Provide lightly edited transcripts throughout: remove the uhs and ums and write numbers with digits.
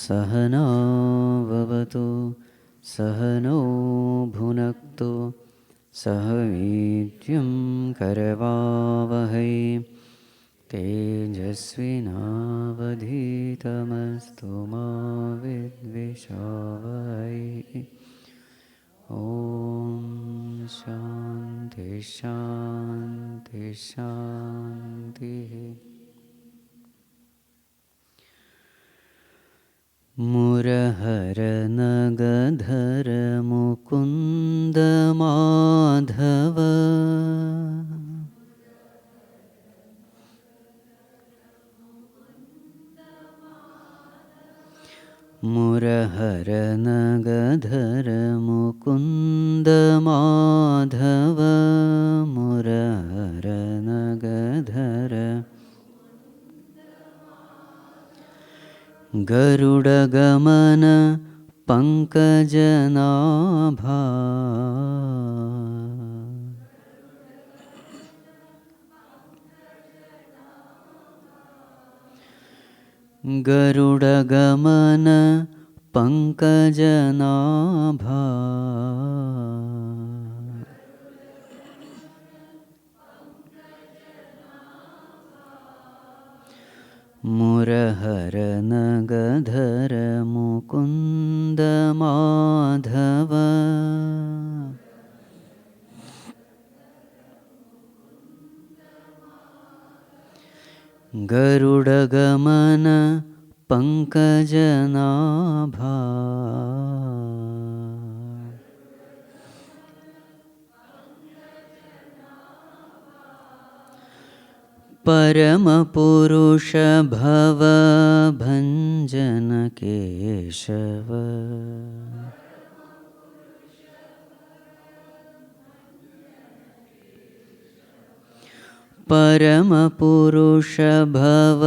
सहना भवतु सहनौ भुनक्तु सह वीर्यं करवावहै तेजस्विनावधीतमस्तु मा विद्विषावहै। ॐ शान्ति शान्ति शान्तिः। मुरहरनगधर मुकुन्द माधव मुरहरनगधर मुकुन्द माधव मुरहरनगधर गरुडगमन पंकजनाभा गरुडगमन पंकजनाभा मुरहरनगधर मुकुन्द माधव गरुडगमन पंकजनाभा परम पुरुष भव भंजन केशव परम पुरुष भव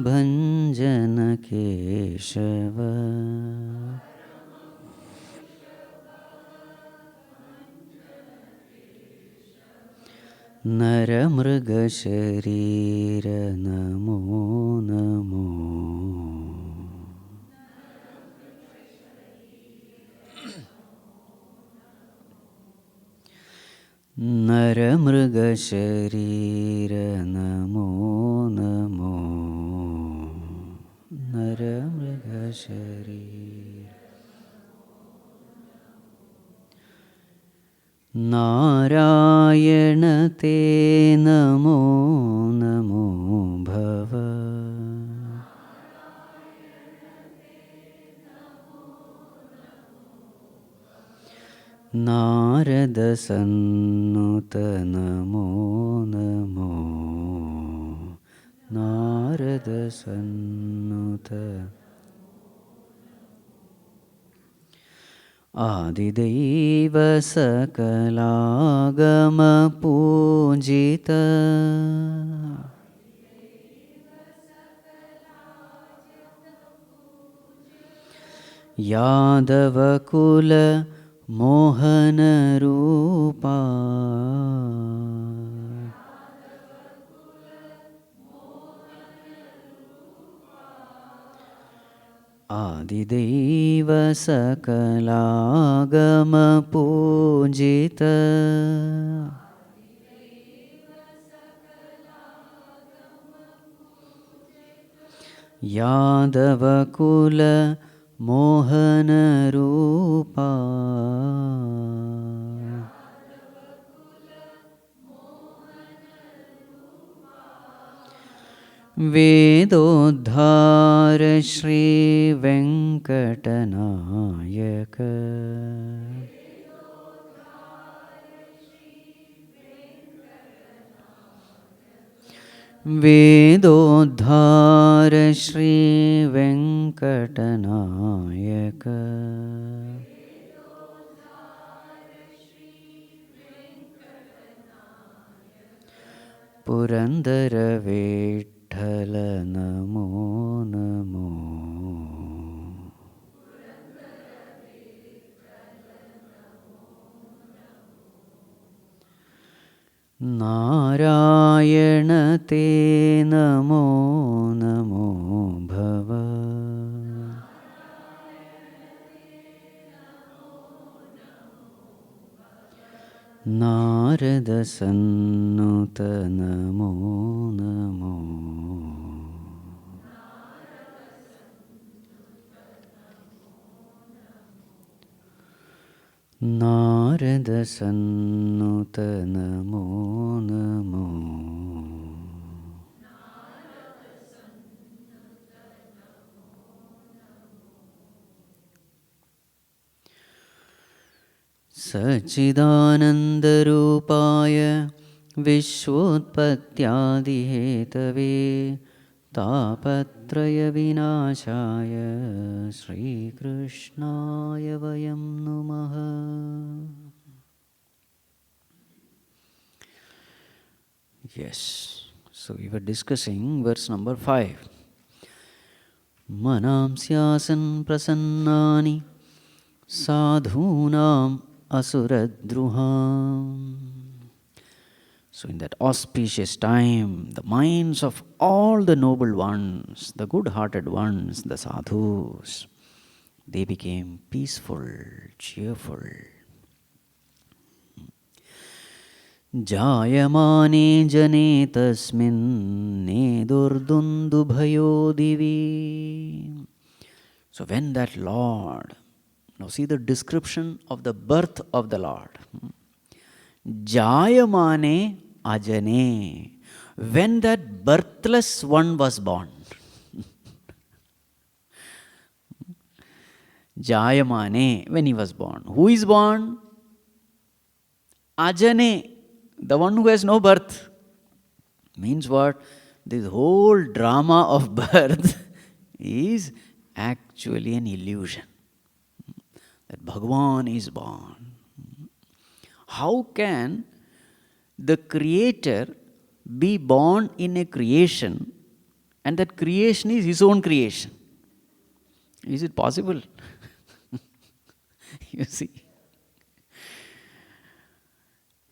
भंजन केशव नर मृग शरीर नमो नमो नर मृग शरीर नमो नमो नर मृग शरीर नारायण ते नमो नमो भव नारद सन्नुत नमो नमो नारद सन्नुत आदिदेव सकलागम पूजित यादव कुल मोहन रूपा आदिदेव सकलागम पूजित यादव कुल मोहन रूपा वेदोद्धार श्री वेंकटनायक वेदोद्धार श्री वेंकटनायक पुरंदर विठ्ठल नमो नमो नारायण ते नमो नमो भव नारदसन्नुत नमो नमो नारदसन्नुत नमो नमो सच्चिदानन्दरूपाय विश्वोत्पत्त्यादिहेतवे तापत्रयविनाशाय श्रीकृष्णाय वयं नुमः. Yes, so we were discussing verse number 5. Manamsyasan prasannani sadhunam asuradruham. So in that auspicious time, the minds of all the noble ones, the good-hearted ones, the sadhus, they became peaceful, cheerful. Jayamane jane tasmin nedurdundubhayo divi. So when that Lord, now see the description of the birth of the Lord. Jayamane ajane. When that birthless one was born. Jayamane, when he was born. Who is born? Ajane, the one who has no birth. Means what? This whole drama of birth is actually an illusion. That Bhagavan is born. How can the Creator be born in a creation and that creation is his own creation? Is it possible? You see.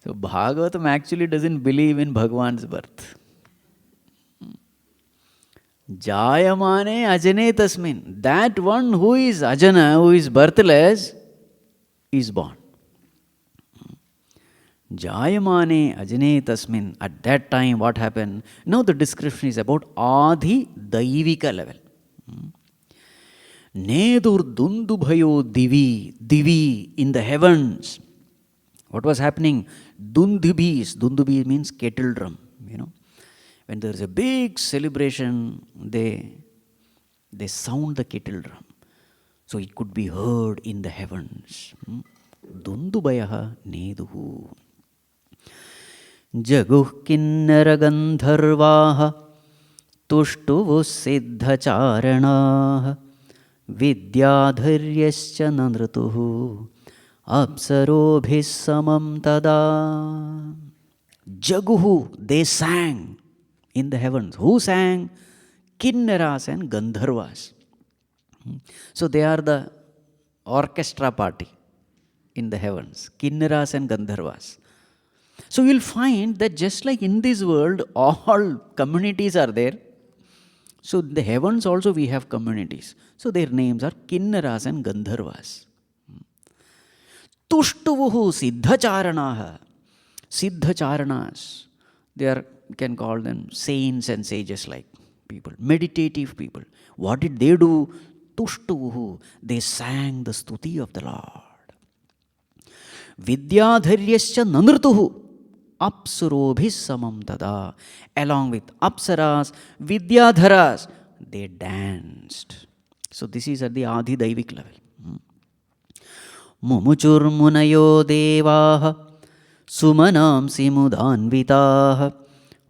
So Bhagavatam actually doesn't believe in Bhagavan's birth. Jayamane ajane tasmin. That one who is ajana, who is birthless, is born. Jayamane ajane tasmin. At that time, what happened? Now the description is about Adi Daivika level. Nedur dundubhayo divi. Divi in the heavens. What was happening? Dundubis. Dundubi means kettle drum. When there is a big celebration, they sound the kettle drum. So it could be heard in the heavens. Dundubayaha neduhu. Jaguh kinnara gandharvaha tushtuvu siddhacharanaha vidyadharyascha nanratuhu apsarobhis samam tada. Jaguhu, they sang in the heavens. Who sang? Kinnaras and Gandharvas. So they are the orchestra party in the heavens. Kinnaras and Gandharvas. So you'll find that just like in this world, all communities are there. So in the heavens also we have communities. So their names are Kinnaras and Gandharvas. Tushtuvuhu siddhacharanaha. Siddhacharanas. They can call them saints and sages like people, meditative people. What did they do? Tushtuvuhu. They sang the stuti of the Lord. Vidyadharyascha nanrtuhu. Apsurobhis samam tada. Along with apsaras, vidyadharas, they danced. So this is at the Adi Daivik level. Mumuchur munayo devaha sumanamsi mudanvitaha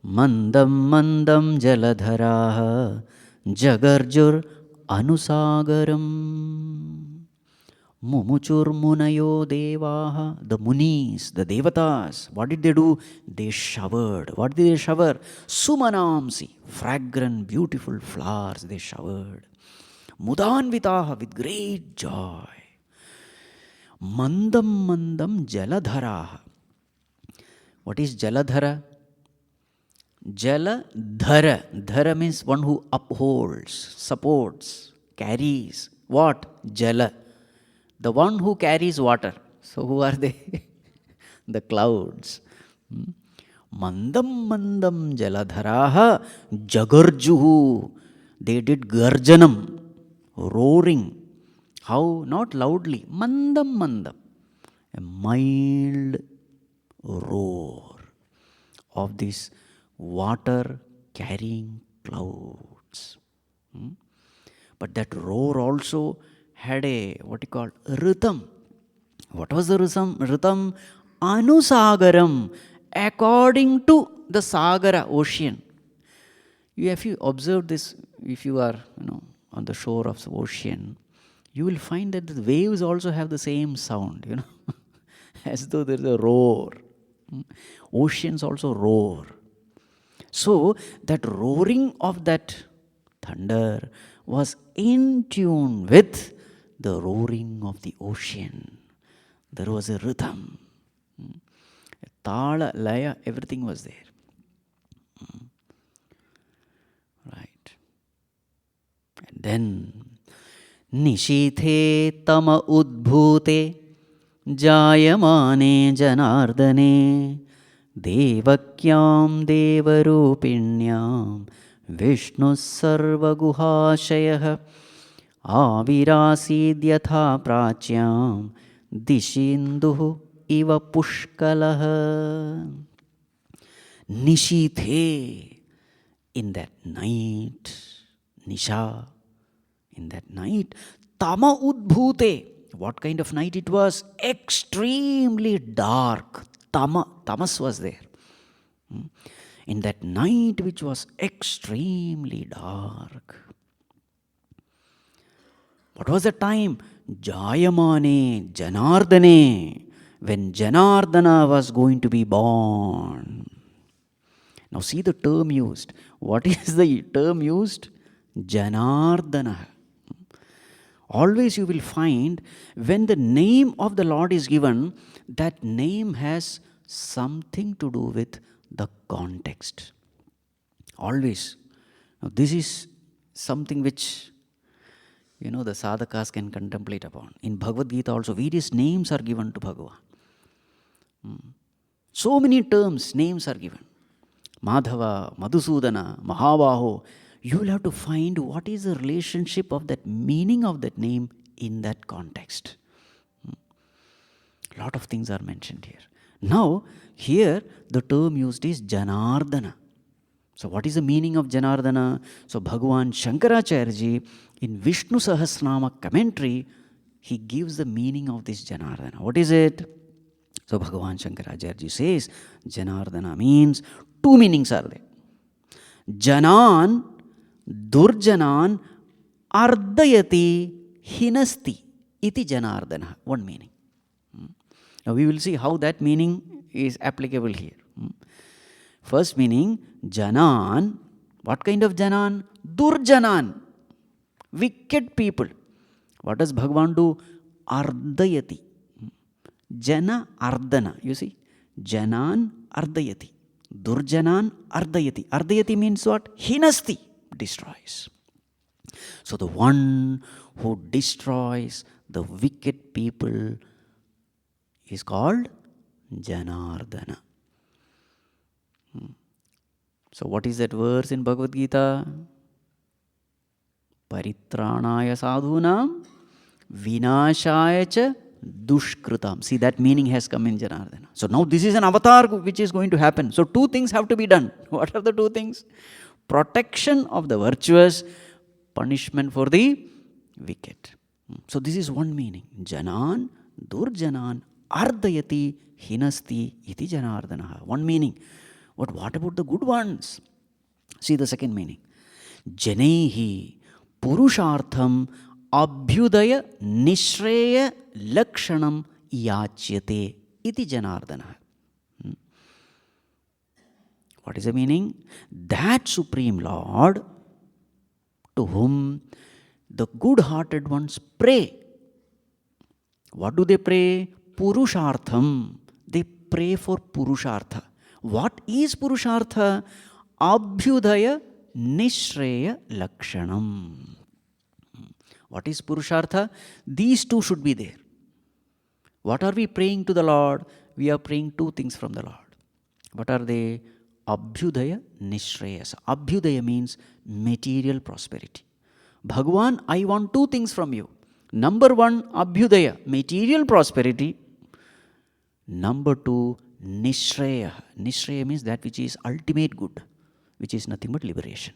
mandam mandam jaladharaha jagarjur anusagaram. Mumuchur munayo devaha. The munis, the devatas, what did they do? They showered. What did they shower? Sumanamsi, fragrant, beautiful flowers they showered. Mudanvitaha, with great joy. Mandam mandam jaladharaha. What is jaladhara? Jaladhara. Dhara means one who upholds, supports, carries. What? Jala. The one who carries water. So who are they? the clouds. Mandam mandam jaladharaha jagarjuhu. They did garjanam, roaring. How? Not loudly. Mandam mandam. A mild roar of this water carrying clouds. But that roar also had a, what you call, rhythm. What was the rhythm? Anusagaram, according to the Sagara, ocean. If you observe this, if you are on the shore of the ocean, you will find that the waves also have the same sound, as though there is a roar. Oceans also roar. So that roaring of that thunder was in tune with the roaring of the ocean. There was a rhythm. Tala, laya, everything was there. Right. And then, Nishithe tama udbhute jayamane janardane devakyam devarupinyam Vishnu sarvaguhashayah avirasidhyatha pracyam dishinduhu iva pushkalah. Nishithe, in that night, Nisha, in that night, Tama udbhute. What kind of night it was? Extremely dark. Tamas was there. In that night which was extremely dark. What was the time? Jayamane, Janardane, when Janardana was going to be born. Now see the term used. What is the term used? Janardana. Always you will find when the name of the Lord is given, that name has something to do with the context. Always. Now this is something which the sadhakas can contemplate upon. In Bhagavad Gita also various names are given to Bhagavan. So many terms, names are given. Madhava, Madhusudana, Mahabaho. You will have to find what is the relationship of that meaning of that name in that context. A lot of things are mentioned here. Now, here the term used is Janardana. So what is the meaning of Janardana? So Bhagavan Shankaracharya in Vishnu Sahasranama commentary, he gives the meaning of this Janardana. What is it? So Bhagavan Shankaracharya says, Janardana means, two meanings are there. Janan, Durjanan, Ardayati, Hinasti, iti Janardana. One meaning. Now we will see how that meaning is applicable here. First meaning, Janan. What kind of Janan? Durjanan. Wicked people. What does Bhagavan do? Ardayati. Jana Ardana. You see? Janan Ardayati. Durjanan Ardayati. Ardayati means what? Hinasti. Destroys. So the one who destroys the wicked people is called Janardana. So what is that verse in Bhagavad Gita? Paritranaya sadhunam vinashaya cha dushkritam. See, that meaning has come in Janardana. So now this is an avatar which is going to happen. So two things have to be done. What are the two things? Protection of the virtuous, punishment for the wicked. So this is one meaning. Janan, Durjanan, Ardayati, Hinasti, iti Janardana. One meaning. But what about the good ones? See the second meaning. Janaihi Purushartham Abhyudaya Nishreya Lakshanam Yachyate iti Janardana. What is the meaning? That Supreme Lord to whom the good-hearted ones pray. What do they pray? Purushartham. They pray for Purushartha. What is Purushartha? Abhyudaya Nishreya Lakshanam. What is Purushartha? These two should be there. What are we praying to the Lord? we are praying two things from the Lord. What are they? Abhyudaya, Nishreyasa. Abhyudaya means material prosperity. Bhagavan, I want two things from you. Number one, Abhyudaya, material prosperity. Number two, Nishreya. Nishreya means that which is ultimate good, which is nothing but liberation.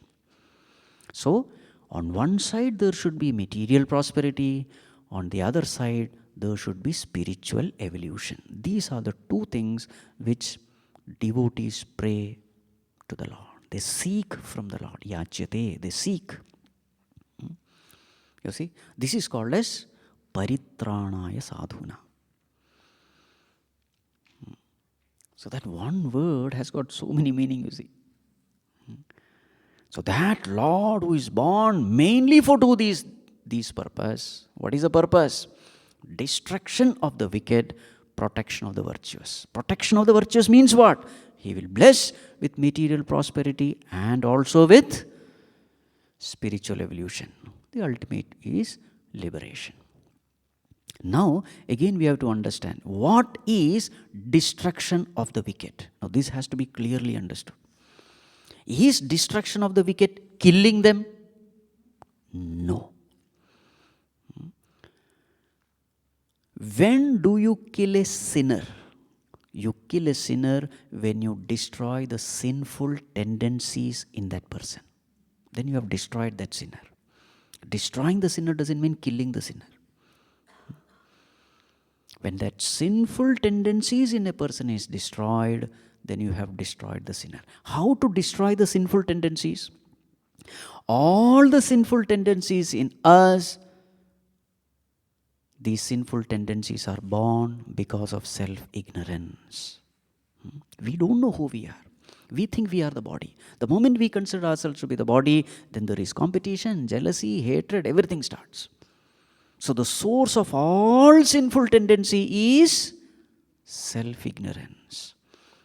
So, on one side there should be material prosperity, on the other side there should be spiritual evolution. These are the two things which devotees pray to the Lord. They seek from the Lord. Yachyate, they seek. You see, this is called as Paritranaya Sadhuna. So that one word has got so many meanings, you see. So that Lord who is born mainly for do these purpose. What is the purpose? Destruction of the wicked, protection of the virtuous. Protection of the virtuous means what? He will bless with material prosperity and also with spiritual evolution. The ultimate is liberation. Now, again we have to understand what is destruction of the wicked. Now, this has to be clearly understood. Is destruction of the wicked killing them? No. When do you kill a sinner? You kill a sinner when you destroy the sinful tendencies in that person. Then you have destroyed that sinner. Destroying the sinner doesn't mean killing the sinner. When that sinful tendencies in a person is destroyed, then you have destroyed the sinner. How to destroy the sinful tendencies? All the sinful tendencies in us, these sinful tendencies are born because of self-ignorance. We don't know who we are. We think we are the body. The moment we consider ourselves to be the body, then there is competition, jealousy, hatred, everything starts. So the source of all sinful tendency is self-ignorance.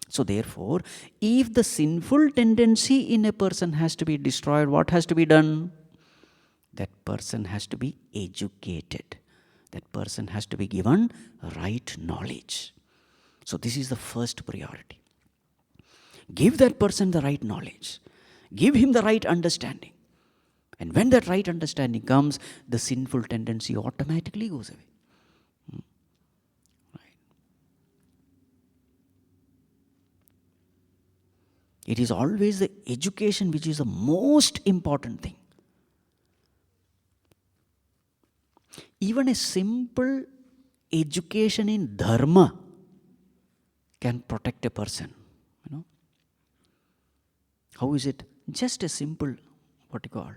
So therefore, if the sinful tendency in a person has to be destroyed, what has to be done? That person has to be educated. That person has to be given right knowledge. So this is the first priority. Give that person the right knowledge. Give him the right understanding. And when that right understanding comes, the sinful tendency automatically goes away. Right. It is always the education which is the most important thing. Even a simple education in dharma can protect a person. You know? How is it? Just a simple, what you call,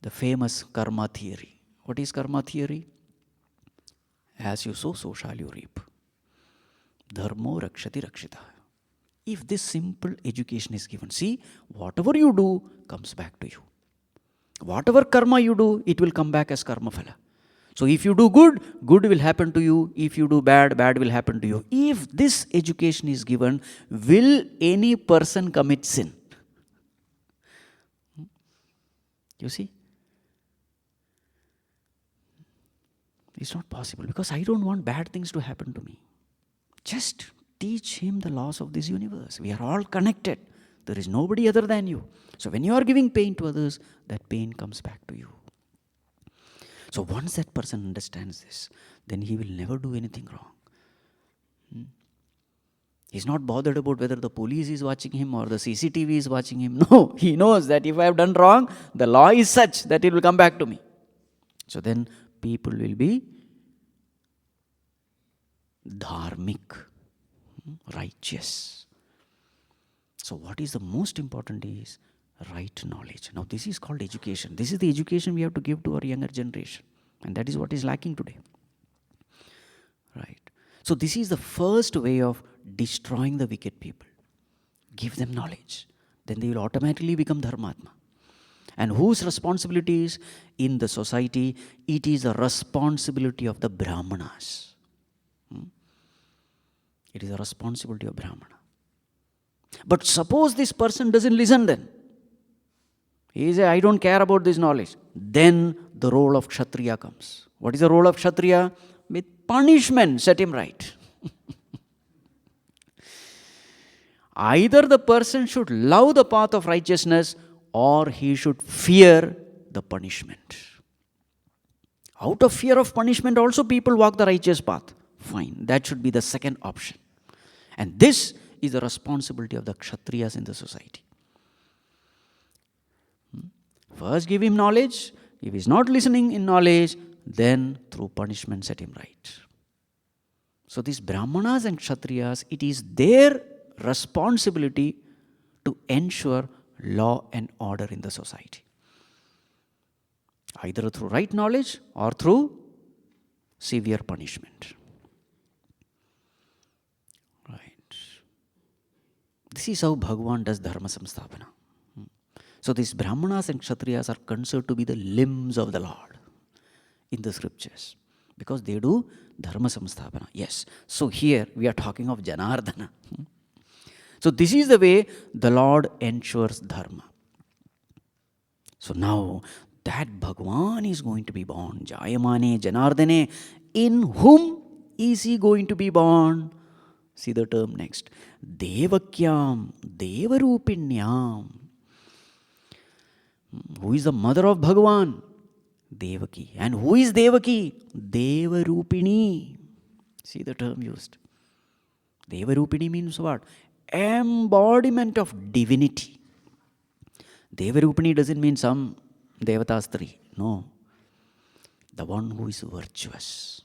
the famous karma theory. What is karma theory? As you sow, so shall you reap. Dharmo rakshati rakshita. If this simple education is given, see, whatever you do comes back to you. Whatever karma you do, it will come back as karma phala. So if you do good, good will happen to you. If you do bad, bad will happen to you. If this education is given, will any person commit sin? You see? It's not possible because I don't want bad things to happen to me. Just teach him the laws of this universe. We are all connected. There is nobody other than you. So when you are giving pain to others, that pain comes back to you. So once that person understands this, then he will never do anything wrong. He's not bothered about whether the police is watching him or the CCTV is watching him. No, he knows that if I have done wrong, the law is such that it will come back to me. So then people will be dharmic, righteous. So what is the most important is right knowledge. Now this is called education. This is the education we have to give to our younger generation. And that is what is lacking today. Right. So this is the first way of destroying the wicked people. Give them knowledge. Then they will automatically become dharmatma. And whose responsibility is? In the society, it is the responsibility of the brahmanas. It is the responsibility of brahmana. But suppose this person doesn't listen then. He says, I don't care about this knowledge. Then the role of kshatriya comes. What is the role of kshatriya? With punishment, set him right. Either the person should love the path of righteousness or he should fear the punishment. Out of fear of punishment also people walk the righteous path. Fine, that should be the second option. And this is the responsibility of the Kshatriyas in the society. First give him knowledge. If he is not listening in knowledge, then through punishment set him right. So these Brahmanas and Kshatriyas, it is their responsibility to ensure law and order in the society. Either through right knowledge or through severe punishment. Right. This is how Bhagavan does Dharma Samsthapana. So these Brahmanas and Kshatriyas are considered to be the limbs of the Lord in the scriptures, because they do Dharma Samsthapana. Yes. So here we are talking of Janardana. So this is the way the Lord ensures Dharma. So now that Bhagavan is going to be born, Jayamane Janardane, in whom is he going to be born? See the term next. Devakyam, Devarupinyam. Who is the mother of Bhagavan? Devaki. And who is Devaki? Devarupini. See the term used. Devarupini means what? Embodiment of divinity. Devarupini doesn't mean some Devatastri. No. The one who is virtuous.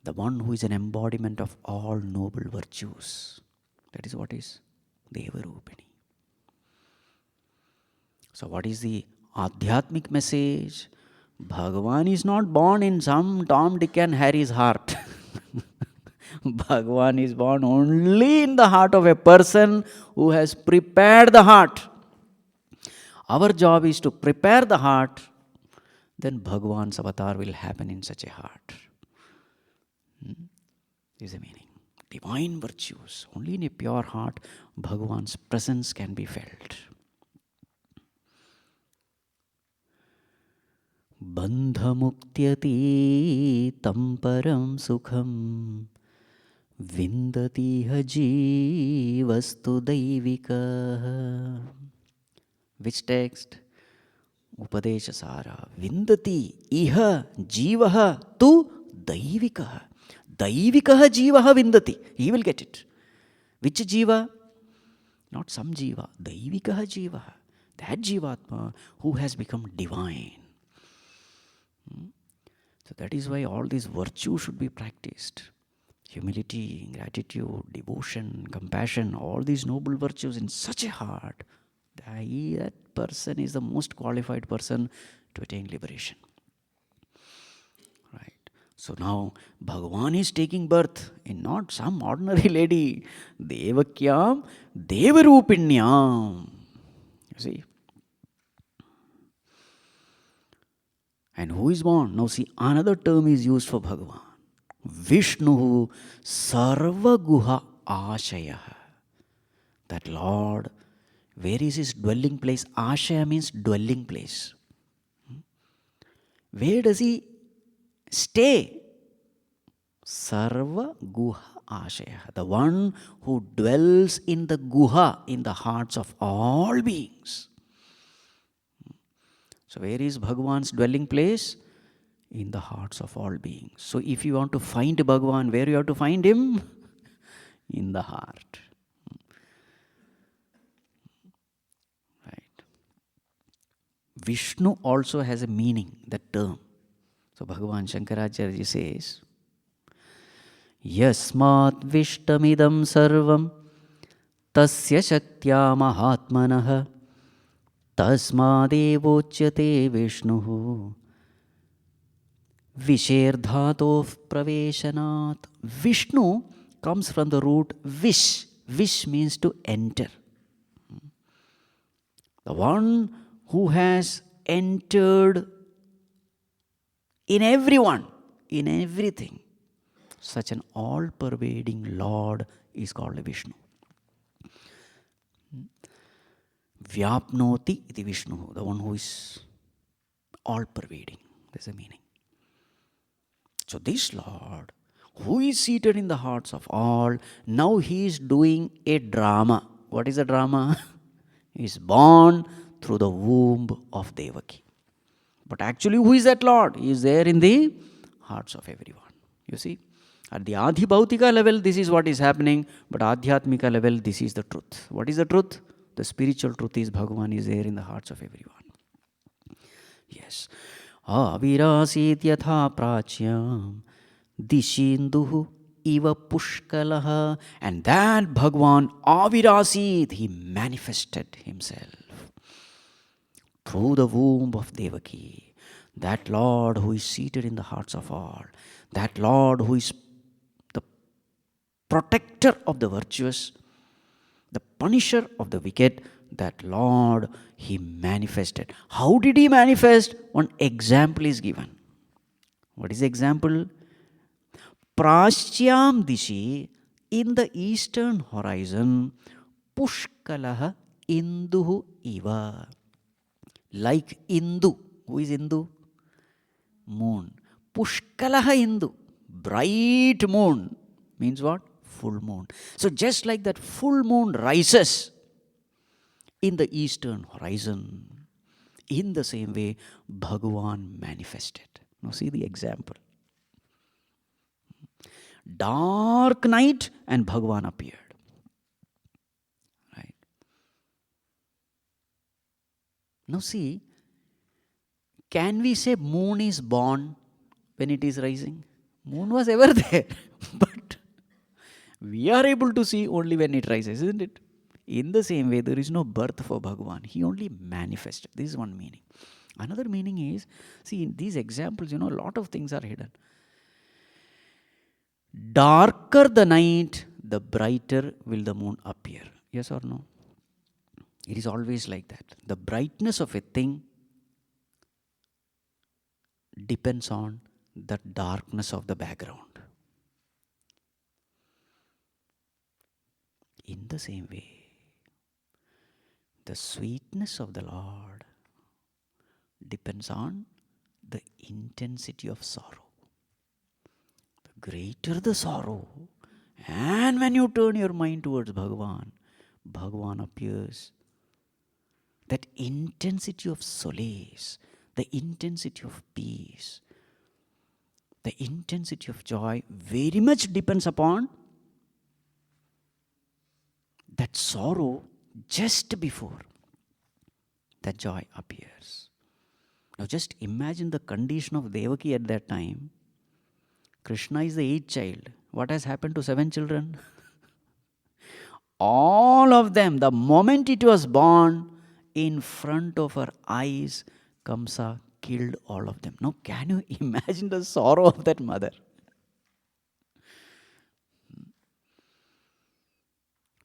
The one who is an embodiment of all noble virtues. That is what is Devarupini. So what is the Adhyatmic message? Bhagavan is not born in some Tom, Dick and Harry's heart. Bhagavan is born only in the heart of a person who has prepared the heart. Our job is to prepare the heart, then Bhagavan's avatar will happen in such a heart. This is the meaning. Divine virtues. Only in a pure heart, Bhagavan's presence can be felt. Bandhamuktyatītam param sukham vindatiha jivastu daivika. Which text? Upadesha Sara. Vindati iha jivaha tu daivika. Daivikaha jivaha vindati. He will get it. Which jiva? Not some jiva. Daivikaha jivaha. That jivatma who has become divine. So that is why all these virtues should be practiced. Humility, gratitude, devotion, compassion, all these noble virtues in such a heart, that person is the most qualified person to attain liberation. Right. So now Bhagavan is taking birth in not some ordinary lady. Devakyam, Devarupinyam. You see. And who is born? Now see, another term is used for Bhagavan. Vishnu Sarvaguha Ashaya. That Lord, where is his dwelling place? Ashaya means dwelling place. Where does he stay? Sarva Guha Ashaya. The one who dwells in the Guha, in the hearts of all beings. So where is Bhagavan's dwelling place? In the hearts of all beings. So if you want to find Bhagavan, where you have to find him? In the heart. Right. Vishnu also has a meaning, that term. So Bhagavan Shankaracharya says, Yasmat Vishtamidam Sarvam Tasya Shaktya Mahatmanaha Tasmadevochyate Vishnuhu Visherdhatov Praveshanat. Vishnu comes from the root vish. Vish means to enter. The one who has entered in everyone, in everything. Such an all-pervading Lord is called Vishnu. Vyapnoti iti Vishnu, the one who is all-pervading. There's a meaning. So this Lord, who is seated in the hearts of all. Now he is doing a drama. What is a drama? He is born through the womb of Devaki. But actually, who is that Lord? He is there in the hearts of everyone. You see? At the Adhibhautika level, this is what is happening. But Adhyatmika level, this is the truth. What is the truth? The spiritual truth is Bhagavan is there in the hearts of everyone. Yes. Avirasit yatha prachyam dishinduhu iva pushkalaha. And that Bhagavan Avirasit, he manifested himself through the womb of Devaki. That Lord who is seated in the hearts of all. That Lord who is the protector of the virtuous, the punisher of the wicked, that Lord, he manifested. How did he manifest? One example is given. What is the example? Prasyam dishi, in the eastern horizon, pushkalaha induhu iva. Like Indu. Who is Indu? Moon. Pushkalaha Indu. Bright moon. Means what? Full moon. So just like that full moon rises in the eastern horizon, in the same way Bhagavan manifested. Now see the example. Dark night and Bhagavan appeared. Right? Now see, can we say moon is born when it is rising? Moon was ever there. But we are able to see only when it rises, isn't it? In the same way, there is no birth for Bhagavan. He only manifested. This is one meaning. Another meaning is, see, in these examples, a lot of things are hidden. Darker the night, the brighter will the moon appear. Yes or no? It is always like that. The brightness of a thing depends on the darkness of the background. In the same way, the sweetness of the Lord depends on the intensity of sorrow. The greater the sorrow, and when you turn your mind towards Bhagavan, Bhagavan appears. That intensity of solace, the intensity of peace, the intensity of joy very much depends upon that sorrow just before that joy appears. Now just imagine the condition of Devaki at that time. Krishna is the 8th child. What has happened to 7 children? All of them, the moment it was born, in front of her eyes, Kamsa killed all of them. Now can you imagine the sorrow of that mother?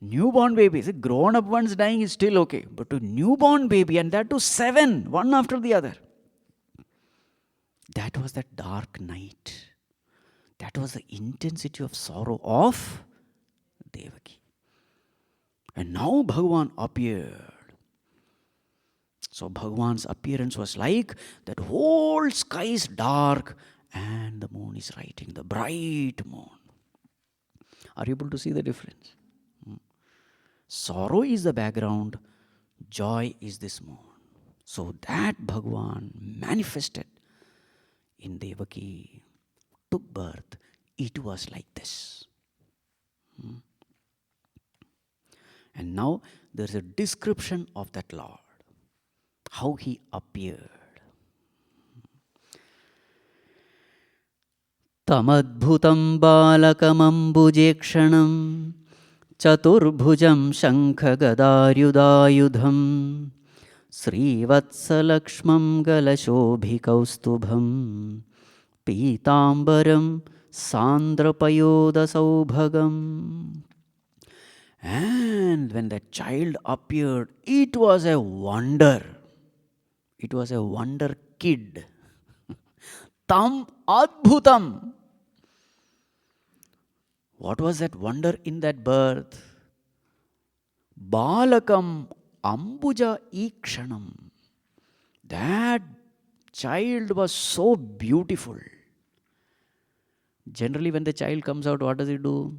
Newborn babies, grown-up ones dying is still okay. But to newborn baby, and that to 7, one after the other. That was that dark night. That was the intensity of sorrow of Devaki. And now Bhagavan appeared. So Bhagavan's appearance was like that whole sky is dark and the moon is rising, the bright moon. Are you able to see the difference? Sorrow is the background, joy is this moon. So that Bhagavan manifested in Devaki, took birth, it was like this. And now there is a description of that Lord, how he appeared. Tamadbhutam balakamambujekshanam Chaturbhujam Shankhagadayudayudham Srivatsalakshmam Galashobhikaustubham Pitambaram Sandrapayodasaubhagam. And when that child appeared, it was a wonder. It was a wonder kid. Tam Adbhutam. What was that wonder in that birth? Balakam Ambuja Ikshanam. That child was so beautiful. Generally, when the child comes out, what does it do?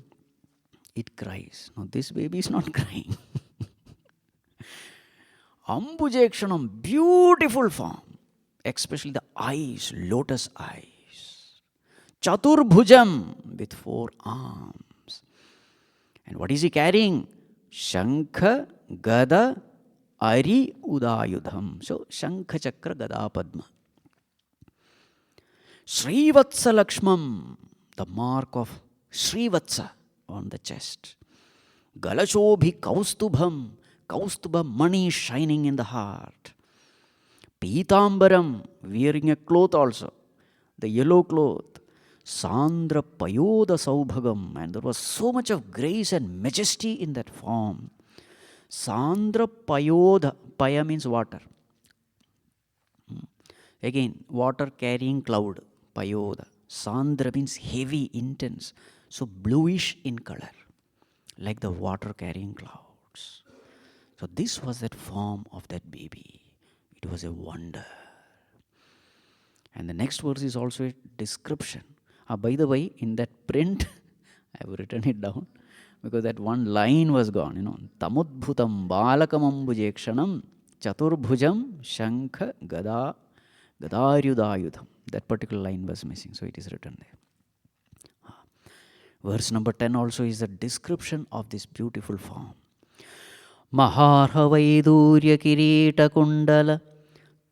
It cries. Now, this baby is not crying. Ambujakshanam, beautiful form. Especially the eyes, lotus eyes. Chaturbhujam, with 4 arms. And what is he carrying? Shankha, Gada, Ari, Udayudham. So, Shankha, Chakra, Gada, Padma. Srivatsa Lakshmam, the mark of Srivatsa on the chest. Galashobhi Kaustubham, Kaustubha money shining in the heart. Pitambaram, wearing a cloth also, the yellow cloth. Sandra Payoda Saubhagam, and there was so much of grace and majesty in that form. Sandra Payoda, Paya means water. Again, water carrying cloud, Payoda. Sandra means heavy, intense, so bluish in color, like the water carrying clouds. So this was that form of that baby. It was a wonder. And the next verse is also a description. By the way, in that print, I have written it down because that one line was gone. Tamudbhutam balakamambujekshanam chaturbhujam shankha gada gadaryudayudham. That particular line was missing, so it is written there. Verse number 10 also is a description of this beautiful form. Maharha Vaidurya Kirita Kundala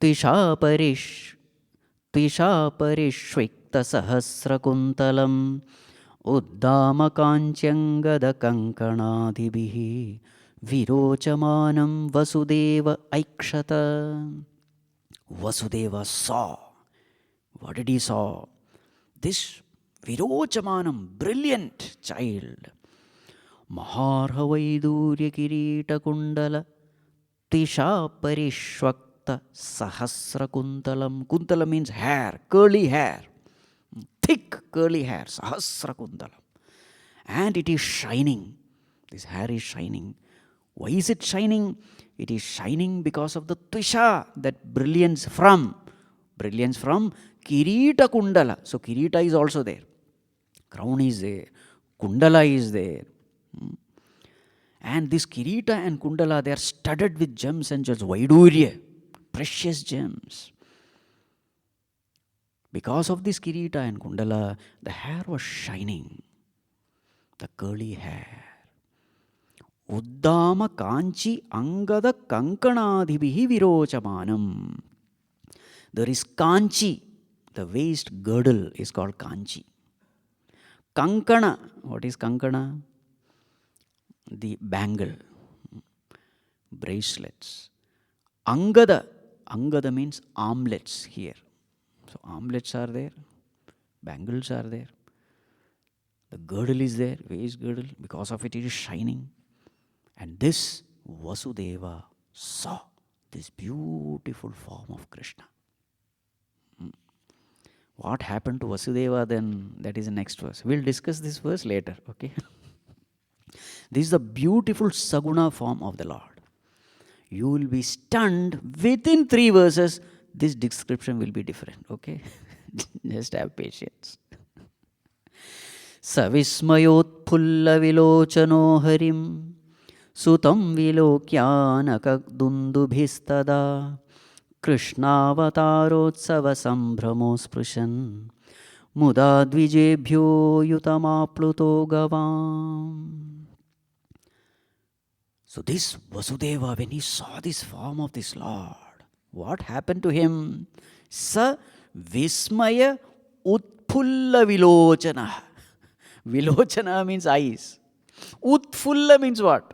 Tishaparish Sahasrakuntalam Uddamakanchangada Kankanadibihi Virochamanam Vasudeva Aikshata. Vasudeva saw. What did he saw? This Virochamanam, brilliant child. Maharha Vaidurya Kirita Kundala Tisha Parishwakta Sahasra Kuntalam. Kuntala means hair, curly hair. Thick curly hair, Sahasra Kuntalam. And it is shining. This hair is shining. Why is it shining? It is shining because of the Tvisha, that brilliance from Kirita Kundala. So Kirita is also there. Crown is there. Kundala is there. And this Kirita and Kundala, they are studded with gems and jewels. Vaidurya, precious gems. Because of this Kirita and Kundala, the hair was shining. The curly hair. Uddama Kanchi Angada Kankanadhibihi Virochamanam. There is Kanchi, the waist girdle is called Kanchi. Kankana, what is Kankana? The bangle, bracelets. Angada, Angada means armlets here. So armlets are there, bangles are there. The girdle is there, waist girdle, because of it is shining. And this Vasudeva saw this beautiful form of Krishna. What happened to Vasudeva then? That is the next verse. We'll discuss this verse later, okay? This is the beautiful Saguna form of the Lord. You will be stunned. Within 3 verses, this description will be different, okay? Just have patience. Savismayot pulla vilochano harim sutam vilokyanaka dundubhistada Krishnavatarotsava sambhramo sprushan muda dvijebhyo yutamapluto gavam. So this Vasudeva, when he saw this form of this Lord, what happened to him? Sa vismaya utpulla vilochana. Vilochana means eyes. Utpulla means what?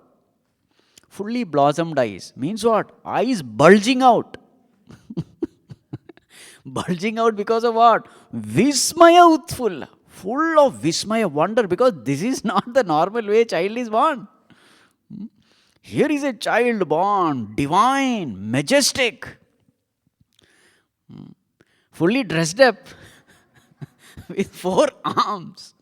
Fully blossomed eyes. Means what? Eyes bulging out. Bulging out because of what? Vismaya utpulla. Full of vismaya, wonder, because this is not the normal way a child is born. Here is a child born, divine, majestic, fully dressed up with 4 arms.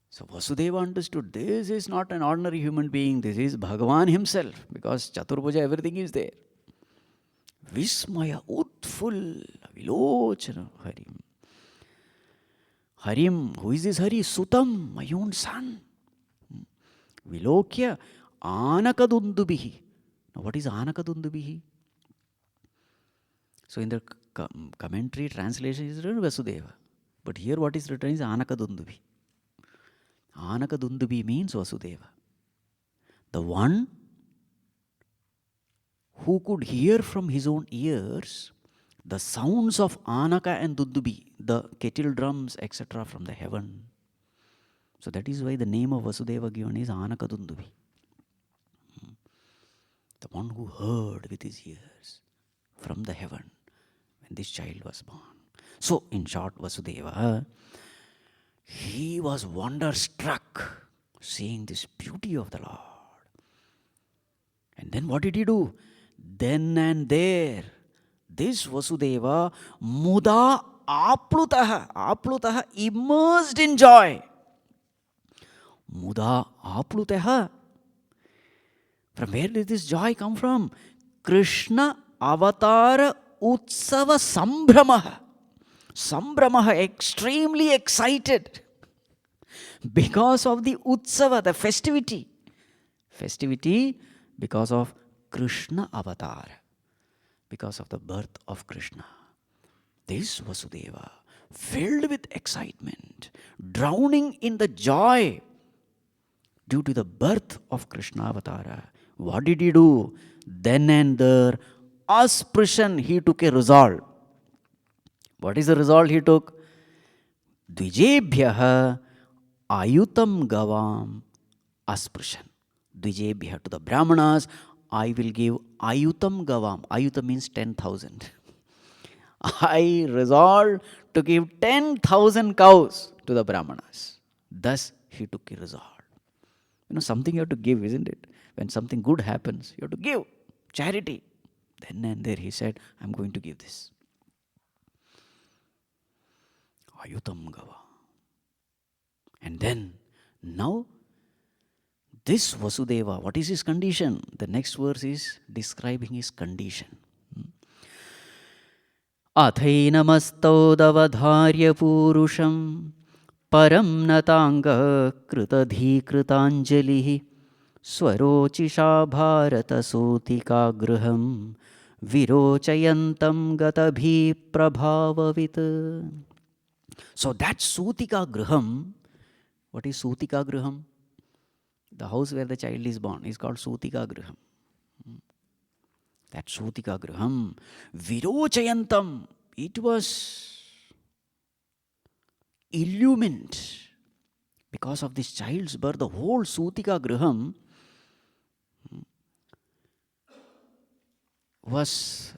So Vasudeva understood this is not an ordinary human being, this is Bhagavan himself, because Chaturbhuja, everything is there. Vismaya utfull vilochana harim. Harim, who is this Hari? Sutam, my own son. Vilokya Anakadundubihi. Now what is Anakadundubihi? So in the commentary translation is written Vasudeva. But here what is written is Anakadundubi. Anakadundubi means Vasudeva. The one who could hear from his own ears the sounds of Anaka and Dundubi, the kettle drums, etc. from the heaven. So that is why the name of Vasudeva given is Anakadundubi. The one who heard with his ears from the heaven when this child was born. So in short, Vasudeva, he was wonderstruck seeing this beauty of the Lord. And then what did he do? Then and there, this Vasudeva, muda aplutaha, immersed in joy. Muda aplutaha. From where did this joy come from? Krishna avatara utsava sambramaha. Sambramaha, extremely excited because of the utsava, the festivity. Festivity because of Krishna avatar, because of the birth of Krishna. This Vasudeva, filled with excitement, drowning in the joy due to the birth of Krishna avatara, what did he do? Then and there, asprishan, he took a resolve. What is the result he took? Dvijebhyaha ayutam gavam asprishan. Dvijebhyaha, to the Brahmanas, I will give ayutam gavam. Ayutam means 10,000. I resolved to give 10,000 cows to the Brahmanas. Thus he took a resolve. Something you have to give, isn't it? When something good happens, you have to give. Charity. Then and there he said, I'm going to give this. Ayutam gava. And then, now, this Vasudeva, what is his condition? The next verse is describing his condition. Athainamastau davadharya purusham param natanga krutadhi krutanjalihi swarochisha bharata sotika graham virochayantam gatabhi prabhavavit. So that Sutika Graham, what is Sutika Graham? The house where the child is born is called Sutika Graham. That Sutika Graham, Virochayantam, it was illumined because of this child's birth. The whole Sutika Graham was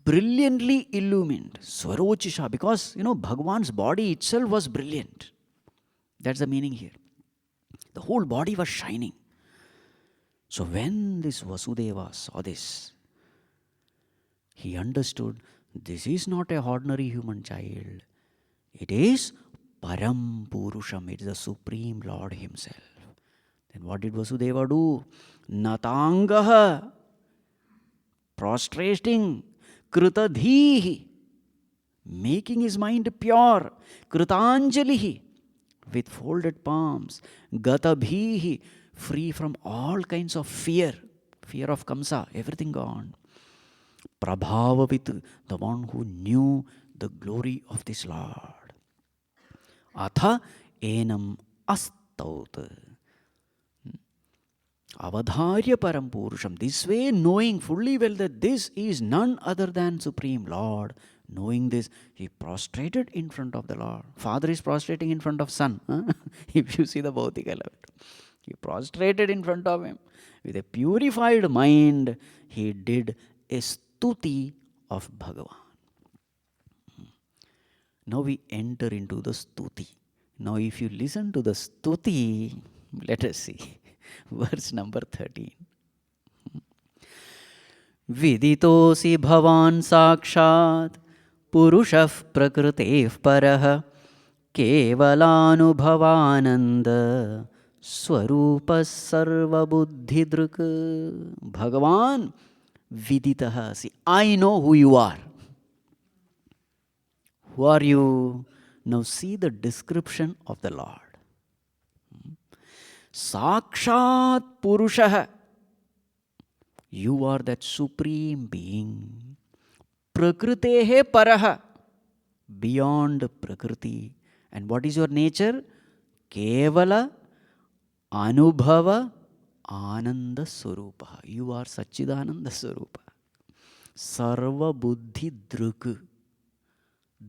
brilliantly illumined. Swarochisha, because Bhagwan's body itself was brilliant. That's the meaning here. The whole body was shining. So when this Vasudeva saw this, he understood this is not a ordinary human child. It is Param Purusham. It is the Supreme Lord Himself. Then what did Vasudeva do? Natangaha, prostrating, Krutadhihi, making his mind pure, Krutanjalihi, with folded palms, Gatabhihi, free from all kinds of fear of Kamsa, everything gone. Prabhavavit, the one who knew the glory of this Lord. Atha enam astaut. Avadharya param purusham. This way, knowing fully well that this is none other than Supreme Lord, knowing this, he prostrated in front of the Lord. Father is prostrating in front of son. If you see the Bhautika level. He prostrated in front of him. With a purified mind, he did a stuti of Bhagavan. Now we enter into the stuti. Now if you listen to the stuti, let us see. Verse number 13. Viditosi bhavan sakshat purushah prakritev parah kevalanubhavananda swarupas sarva buddhidruk. Bhagavan viditaha. See, I know who you are. Who are you? Now see the description of the Lord. Sakshat Purushah. You are that supreme being. Prakritehe Paraha. Beyond Prakriti. And what is your nature? Kevala Anubhava Ananda Swarupa. You are Sachidananda Swarupa. Sarva Buddhi Druk.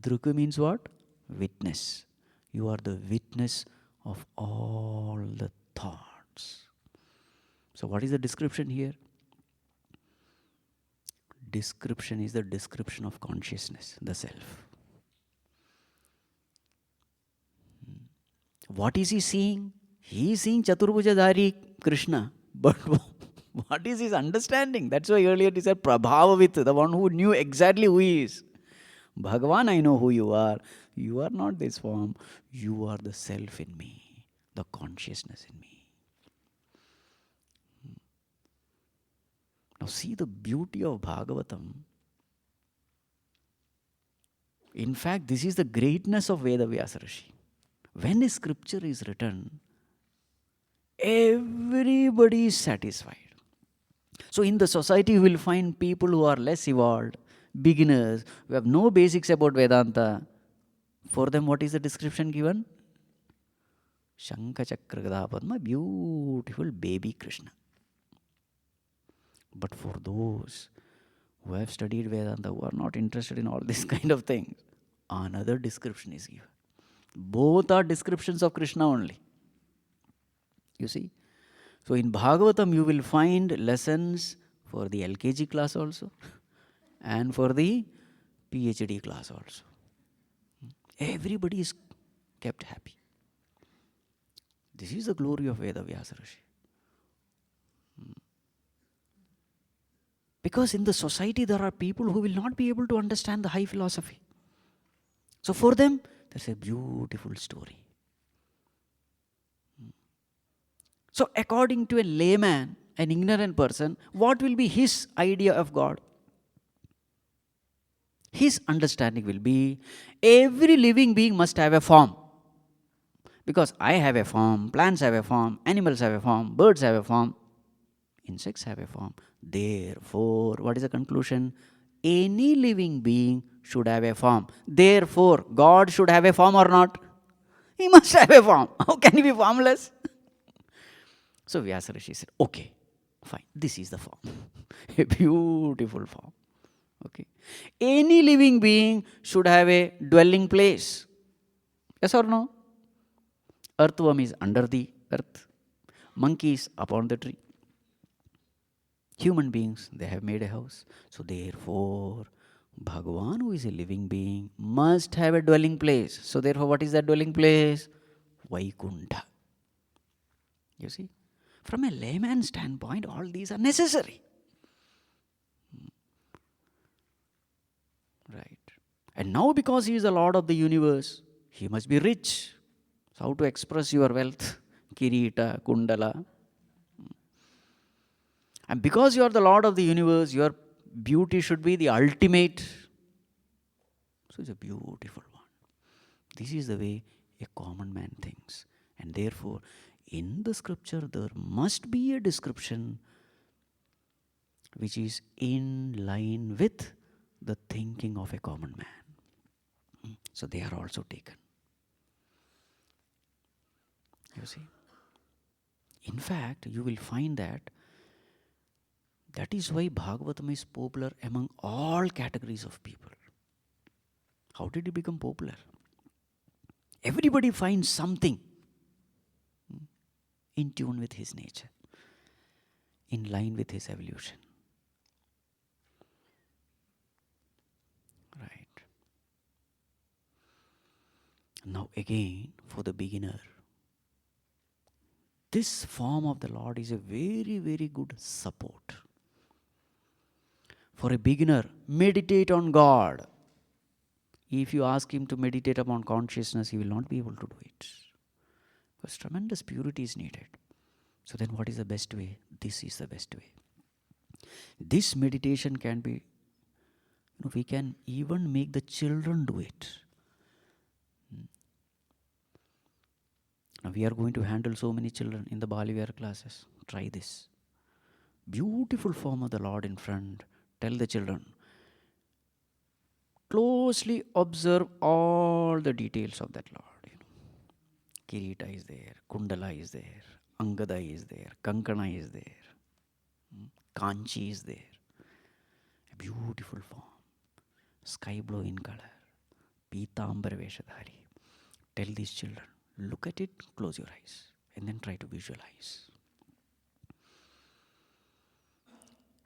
Druk means what? Witness. You are the witness of all the thoughts. So what is the description here? Description is the description of consciousness, the self. What is he seeing? He is seeing Chaturbhujadhari Krishna. But what is his understanding? That's why earlier he said Prabhavavit, the one who knew exactly who he is. Bhagavan, I know who you are. You are not this form. You are the self in me, the consciousness in me. Now see the beauty of Bhagavatam. In fact, this is the greatness of Veda Vyasa Rishi. When a scripture is written, everybody is satisfied. So in the society you will find people who are less evolved, beginners, who have no basics about Vedanta. For them, what is the description given? Shankha Chakra Gada Padma, beautiful baby Krishna. But for those who have studied Vedanta, who are not interested in all this kind of things, another description is given. Both are descriptions of Krishna only. You see? So in Bhagavatam you will find lessons for the LKG class also and for the PhD class also. Everybody is kept happy. This is the glory of Veda Vyasa Rishi. Because in the society there are people who will not be able to understand the high philosophy. So for them, there's a beautiful story. So according to a layman, an ignorant person, what will be his idea of God? His understanding will be, every living being must have a form. Because I have a form, plants have a form, animals have a form, birds have a form, insects have a form. Therefore, what is the conclusion? Any living being should have a form. Therefore, God should have a form or not? He must have a form. How can he be formless? So Vyasa Rishi said, okay, fine, this is the form. A beautiful form. Okay. Any living being should have a dwelling place. Yes or no? Earthworm is under the earth. Monkey is upon the tree. Human beings, they have made a house. So therefore, Bhagavan, who is a living being, must have a dwelling place. So therefore, what is that dwelling place? Vaikuntha. You see? From a layman's standpoint, all these are necessary. Right. And now because he is the Lord of the universe, he must be rich. So how to express your wealth? Kirita, Kundala. And because you are the Lord of the universe, your beauty should be the ultimate. So it's a beautiful one. This is the way a common man thinks. And therefore, in the scripture, there must be a description which is in line with the thinking of a common man. So they are also taken. You see? In fact, you will find that is why Bhagavatam is popular among all categories of people. How did it become popular? Everybody finds something in tune with his nature, in line with his evolution. Right. Now again, for the beginner, this form of the Lord is a very, very good support. For a beginner, meditate on God. If you ask him to meditate upon consciousness, he will not be able to do it. Because tremendous purity is needed. So then what is the best way? This is the best way. This meditation can be, we can even make the children do it. Now we are going to handle so many children in the Baliviyar classes. Try this. Beautiful form of the Lord in front. Tell the children, closely observe all the details of that Lord. Kirita is there, Kundala is there, Angada is there, Kankana is there, Kanchi is there. A beautiful form, sky blue in color, Pitambar Veshadhari. Tell these children, look at it, close your eyes, and then try to visualize.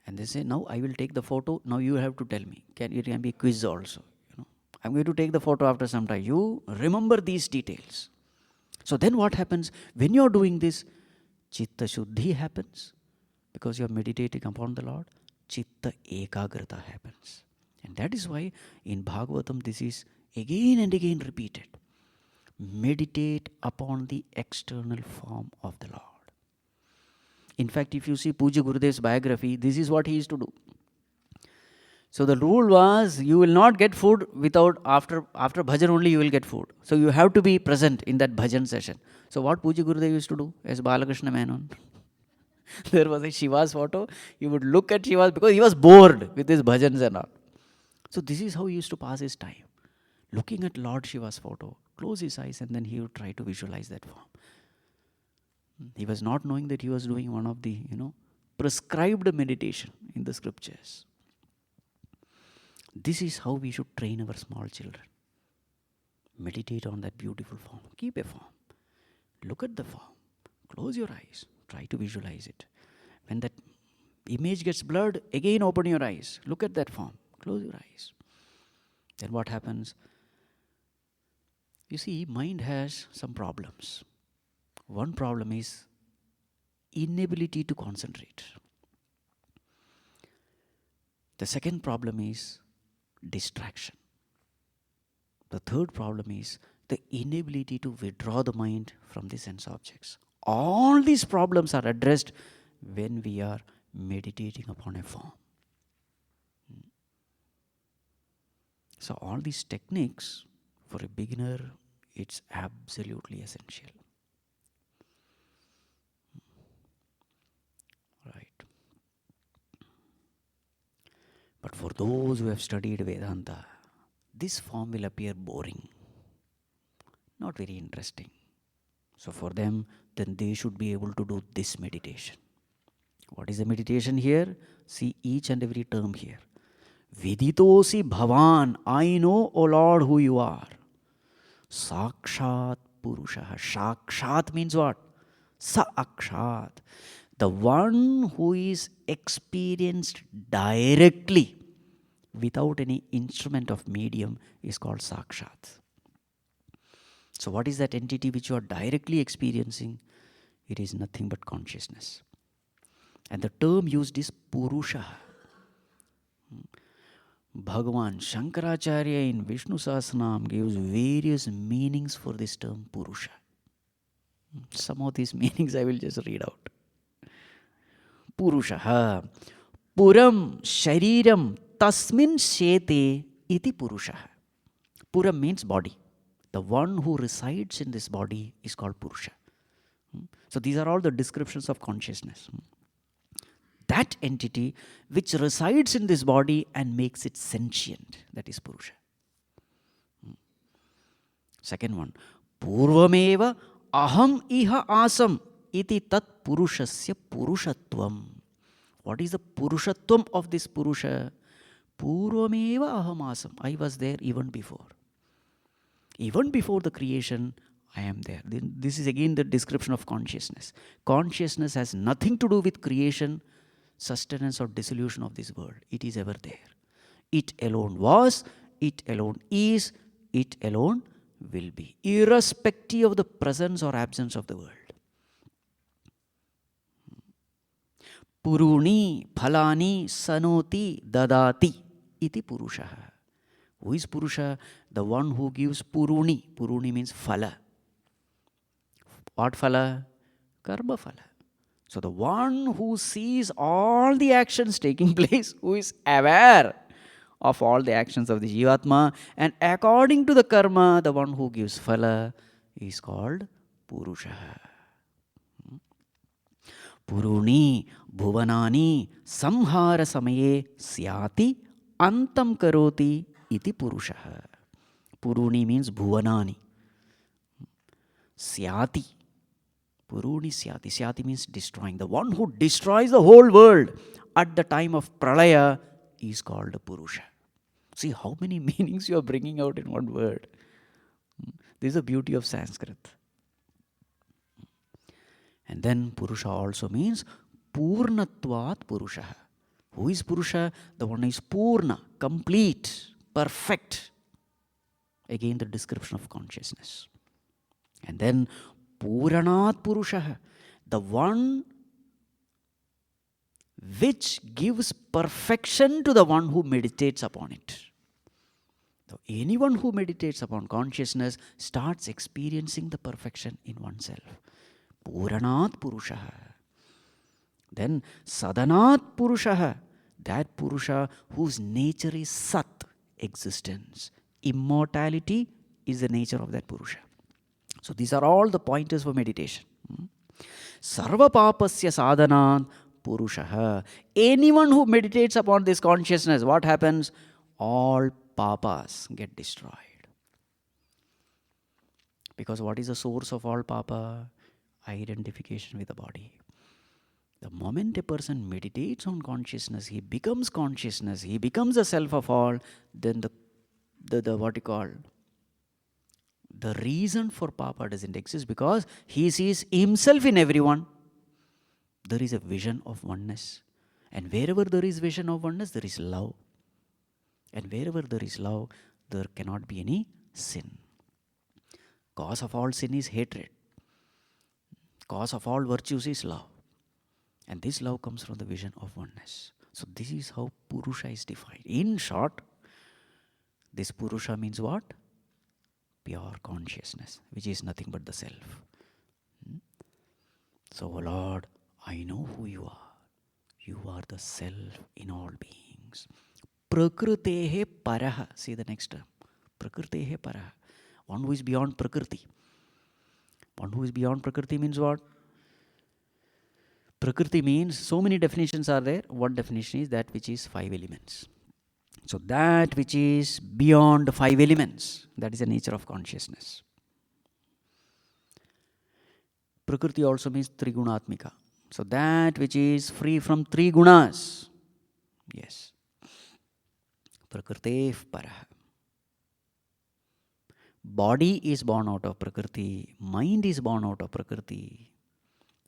And they say, now I will take the photo, now you have to tell me. It can be a quiz also. I'm going to take the photo after some time. You remember these details. So then what happens? When you're doing this, Chitta Shuddhi happens. Because you're meditating upon the Lord, Chitta Ekagrata happens. And that is why in Bhagavatam this is again and again repeated. Meditate upon the external form of the Lord. In fact, if you see Pujya Gurudev's biography, this is what he used to do. So the rule was, you will not get food without, after bhajan only you will get food. So you have to be present in that bhajan session. So what Pujya Gurudev used to do as Balakrishna Menon? There was a Shiva's photo. He would look at Shiva's because he was bored with his bhajans and all. So this is how he used to pass his time. Looking at Lord Shiva's photo, close his eyes and then he would try to visualize that form. He was not knowing that he was doing one of the, prescribed meditation in the scriptures. This is how we should train our small children. Meditate on that beautiful form. Keep a form. Look at the form. Close your eyes. Try to visualize it. When that image gets blurred, again open your eyes. Look at that form. Close your eyes. Then what happens? You see, mind has some problems. One problem is inability to concentrate. The second problem is distraction. The third problem is the inability to withdraw the mind from the sense objects. All these problems are addressed when we are meditating upon a form. So all these techniques, for a beginner, it's absolutely essential. Right. But for those who have studied Vedanta, this form will appear boring, not very interesting. So for them, then they should be able to do this meditation. What is the meditation here? See each and every term here. Viditosi Bhavan, I know, O Lord, who you are. Sakshat Purusha. Sakshat means what? Sa Akshat. The one who is experienced directly without any instrument of medium is called Sakshat. So what is that entity which you are directly experiencing? It is nothing but consciousness. And the term used is Purusha. Bhagavan Shankaracharya in Vishnu Sahasranam gives various meanings for this term Purusha. Some of these meanings I will just read out. Purusha. Puram Shariram Tasmin Shete iti Purusha. Puram means body. The one who resides in this body is called Purusha. So these are all the descriptions of consciousness. That entity which resides in this body and makes it sentient, that is Purusha. Second one, Purvameva aham iha asam iti tat purushasya purushatvam. What is the purushatvam of this Purusha? Purvameva aham asam. I was there even before. Even before the creation, I am there. This is again the description of consciousness. Consciousness has nothing to do with creation, sustenance or dissolution of this world. It is ever there. It alone was, it alone is, it alone will be, irrespective of the presence or absence of the world. Puruni, phalani, sanoti, dadati, iti Purusha. Who is Purusha? The one who gives Puruni. Puruni means phala. What phala? Karma phala. So the one who sees all the actions taking place, who is aware of all the actions of the Jivatma, and according to the karma, the one who gives phala is called Purusha. Puruni bhuvanani samhara samaye syati antam karoti iti Purusha. Puruni means bhuvanani. Syati. Puruni syati. Syati means destroying. The one who destroys the whole world at the time of pralaya is called Purusha. See how many meanings you are bringing out in one word. This is the beauty of Sanskrit. And then Purusha also means Purnatvat Purusha. Who is Purusha? The one who is Purna, complete, perfect. Again, the description of consciousness. And then Puranat Purusha, the one which gives perfection to the one who meditates upon it. So anyone who meditates upon consciousness starts experiencing the perfection in oneself. Puranat Purusha. Then Sadanat Purusha, that Purusha whose nature is Sat, existence. Immortality is the nature of that Purusha. So these are all the pointers for meditation. Sarva papasya sadhanat Purusha. Anyone who meditates upon this consciousness, what happens? All papas get destroyed. Because what is the source of all papa? Identification with the body. The moment a person meditates on consciousness, he becomes consciousness, he becomes the self of all, then the what you call, the reason for papa doesn't exist, because he sees himself in everyone. There is a vision of oneness. And wherever there is vision of oneness, there is love. And wherever there is love, there cannot be any sin. Cause of all sin is hatred. Cause of all virtues is love. And this love comes from the vision of oneness. So this is how Purusha is defined. In short, this Purusha means what? Pure consciousness, which is nothing but the self. So, oh Lord, I know who you are. You are the self in all beings. Prakritehe paraha. See the next term. Prakritehe paraha. One who is beyond Prakriti. One who is beyond Prakriti means what? Prakriti means, so many definitions are there. One definition is that which is 5 elements. So that which is beyond 5 elements, that is the nature of consciousness. Prakriti also means Trigunatmika. So that which is free from 3 gunas. Yes. Prakritev paraha. Body is born out of Prakriti. Mind is born out of Prakriti.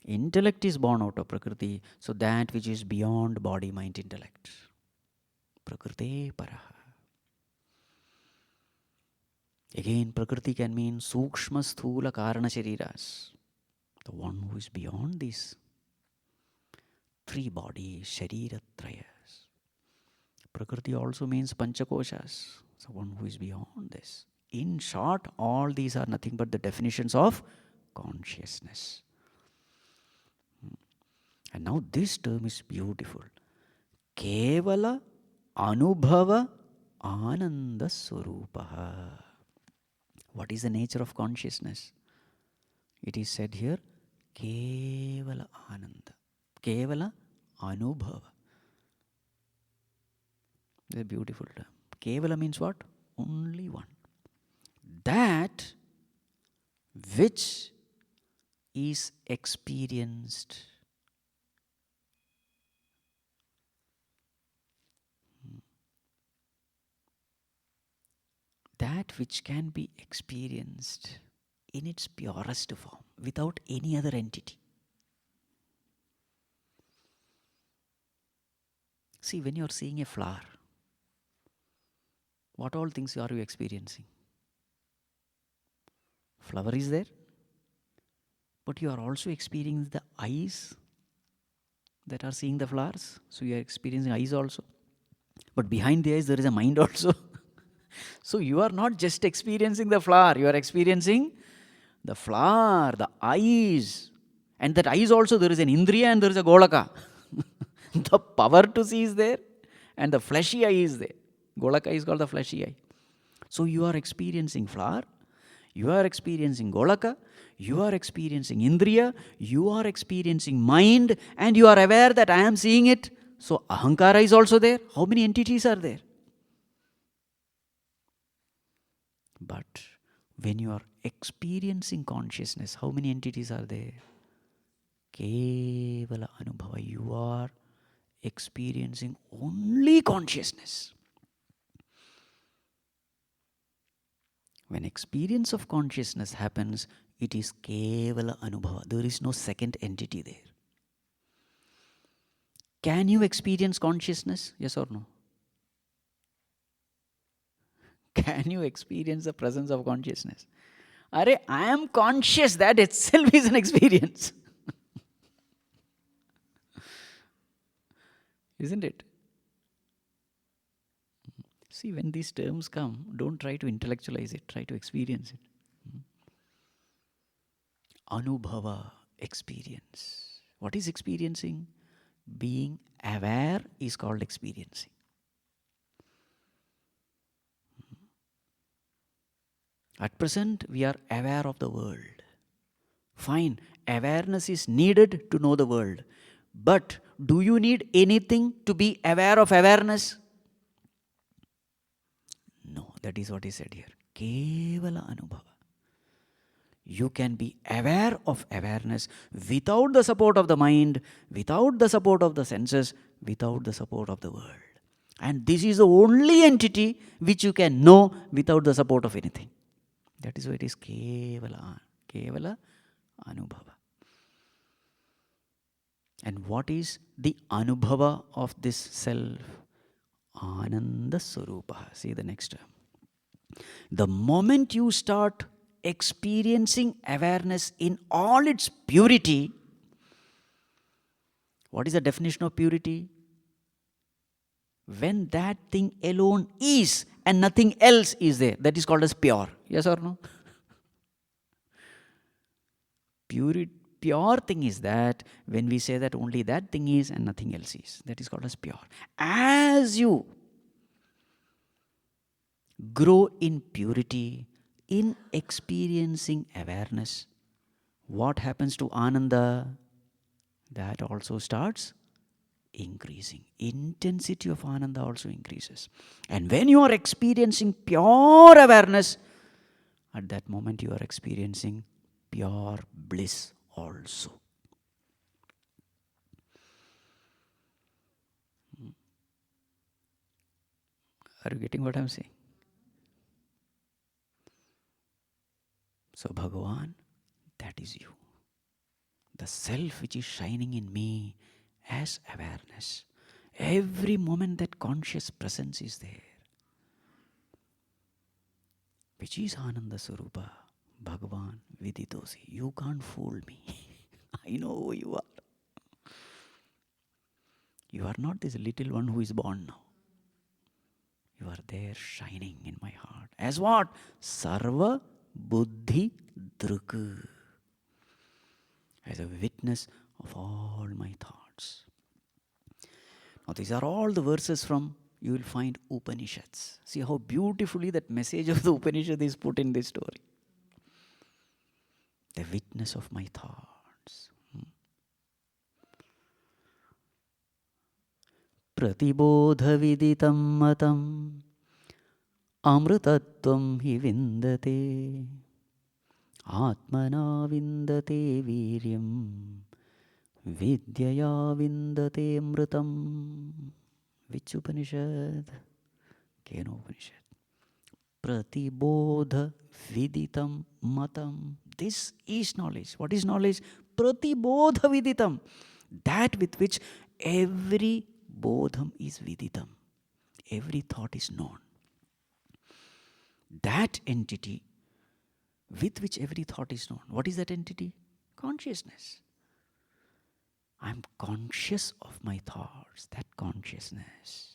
Intellect is born out of Prakriti. So that which is beyond body, mind, intellect. Prakriti paraha. Again, Prakriti can mean Sukshma Sthula Karana Shariras. The one who is beyond these 3 bodies, Sharira Trayas. Prakriti also means Panchakoshas. So one who is beyond this. In short, all these are nothing but the definitions of consciousness. And now this term is beautiful. Kevala Anubhava Ananda Swarupaha. What is the nature of consciousness? It is said here, Kevala Ananda. Kevala Anubhava. It's a beautiful term. Kevala means what? Only one. That which is experienced. That which can be experienced in its purest form, without any other entity. See, when you are seeing a flower, what all things are you experiencing? Flower is there, but you are also experiencing the eyes that are seeing the flowers. So you are experiencing eyes also. But behind the eyes, there is a mind also. So you are not just experiencing the flower, you are experiencing the flower, the eyes. And that eyes also, there is an Indriya and there is a Golaka. The power to see is there and the fleshy eye is there. Golaka is called the fleshy eye. So you are experiencing flower, You are experiencing Golaka, you are experiencing Indriya, you are experiencing mind, and you are aware that I am seeing it. So Ahankara is also there. How many entities are there? But when you are experiencing consciousness, how many entities are there? Kevala Anubhava. You are experiencing only consciousness. When experience of consciousness happens, it is Kevala Anubhava. There is no second entity there. Can you experience consciousness? Yes or no? Can you experience the presence of consciousness? Are, I am conscious, that itself is an experience. Isn't it? See, when these terms come, don't try to intellectualize it, try to experience it. Anubhava, experience. What is experiencing? Being aware is called experiencing. At present, we are aware of the world. Fine, awareness is needed to know the world. But do you need anything to be aware of awareness? No, that is what is said here. Kevala Anubhava. You can be aware of awareness without the support of the mind, without the support of the senses, without the support of the world. And this is the only entity which you can know without the support of anything. That is why it is Kevala Anubhava. And what is the Anubhava of this self? Ananda Swarupa. See the next term. The moment you start experiencing awareness in all its purity, what is the definition of purity? When that thing alone is and nothing else is there, that is called as pure. Yes or no? Pure thing is that when we say that only that thing is and nothing else is, that is called as pure. As you grow in purity, in experiencing awareness, what happens to Ananda? That also starts increasing. Intensity of Ananda also increases. And when you are experiencing pure awareness, at that moment you are experiencing pure bliss also. Are you getting what I am saying? So Bhagavan, that is you. The self which is shining in me as awareness. Every moment that conscious presence is there, which is Ananda Swarupa. Bhagavan Viditosi. You can't fool me. I know who you are. You are not this little one who is born now. You are there shining in my heart. As what? Sarva Buddhi Druk. As a witness of all my thoughts. Now these are all the verses from, you will find, Upanishads. See how beautifully that message of the Upanishad is put in this story. The witness of my thoughts. Pratibodha viditam matam amrutatvam hi vindate atmana vindate viryam vidyaya vindate amrutam. Which Upanishad? Keno Upanishad. Pratibodha viditam matam. This is knowledge. What is knowledge? Pratibodha viditam. That with which every bodham is viditam. Every thought is known. That entity with which every thought is known. What is that entity? Consciousness. I am conscious of my thoughts. That consciousness.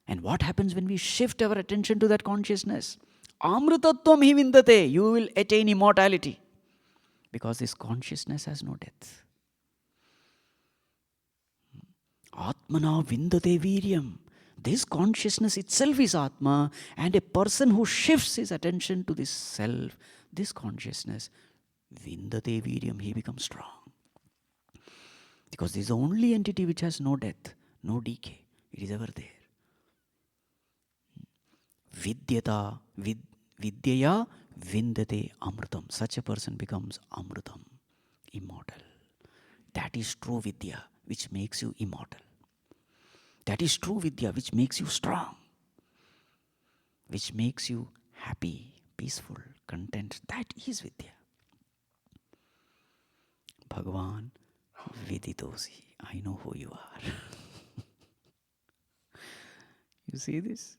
And what happens when we shift our attention to that consciousness? Amrutattvam hi vindate. You will attain immortality. Because this consciousness has no death. Atmana vindate viryam. This consciousness itself is Atma, and a person who shifts his attention to this self, this consciousness, Vindate Viryam, he becomes strong. Because this is the only entity which has no death, no decay. It is ever there. Vidyata, Vidyaya Vindate Amrutam. Such a person becomes Amrutam, immortal. That is true Vidya, which makes you immortal. That is true Vidya, which makes you strong, which makes you happy, peaceful, content. That is Vidya. Bhagavan Viditosi. I know who you are. You see this?